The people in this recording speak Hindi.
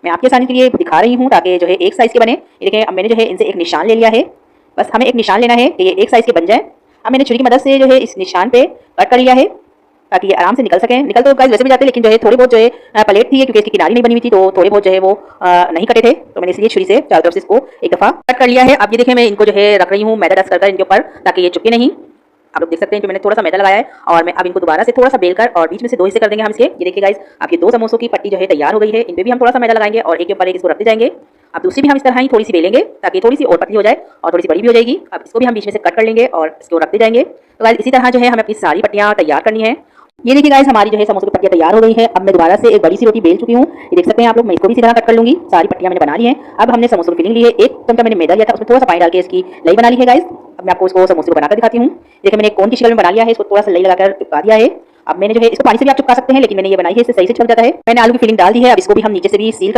मैं आपके आसानी के लिए दिखा रही हूँ ताकि जो है एक साइज़ के बने। ये देखें, अब मैंने जो है इनसे एक निशान ले लिया है। बस हमें एक निशान लेना है कि ये एक साइज़ के बन जाए। अब मैंने छुरी की मदद से जो है इस निशान पे कट कर लिया है ताकि ये आराम से निकल सकें। निकल तो गाइस वैसे भी जाते हैं, लेकिन जो है थोड़ी बहुत जो है प्लेट थी क्योंकि इसकी किनारी नहीं बनी हुई थी, तो थोड़े बहुत जो है वो नहीं कटे थे, तो मैंने इसलिए छुरी से चारों तरफ से इसको एक दफ़ा कट कर लिया है। अब ये देखें, मैं इनको जो है रख रही हूँ मैदा डस्ट कर इनके ऊपर ताकि ये चुपके नहीं। आप लोग देख सकते हैं, जो मैंने थोड़ा सा मैदा लगाया है और मैं अब इनको दोबारा से थोड़ा सा बेलकर और बीच में से दो हिस्से कर देंगे हम इसके। ये देखिए गाइस, आपके दो समोसों की पट्टी जो है तैयार हो गई है। इन पे भी हम थोड़ा सा मैदा लगाएंगे और एक के ऊपर एक इसको रखते जाएंगे। अब दूसरी भी हम इस तरह ही थोड़ी सी बेलेंगे ताकि थोड़ी सी और पतली हो जाए और थोड़ी सी बड़ी भी हो जाएगी। अब इसको भी हम बीच में से कट कर लेंगे और इसको रखते जाएंगे। तो गाइस इसी तरह जो है हमें अपनी सारी पट्टियाँ तैयार करनी है। ये देखिए गाइस, हमारी जो है समोसे की पट्टियाँ तैयार हो गई है। अब मैं दोबारा से एक बड़ी सी रोटी बेल चुकी हूँ। ये देख सकते हैं आप लोग, मैं इसको भी इसी तरह कट कर लूंगी। सारी पट्टियाँ मैंने बना ली हैं। अब हमने समोसों की फिलिंग ली है। एक चमचा मैंने मैदा लिया था, उसमें थोड़ा सा पानी डाल के इसकी लई बना ली है गाइस। अब मैं आपको इसको समोसे को बनाकर दिखाती हूँ। देखिए, मैंने एक कोन की शक्ल में बना लिया है, इसको थोड़ा सा लई लगाकर चिपका दिया है। अब मैंने जो है इसको पानी से भी आप चिपका सकते हैं, लेकिन मैंने ये बनाई है, इससे सही से चिपक जाता है। मैंने आलू की फिलिंग डाल दी है। अब इसको भी हम नीचे से भी सील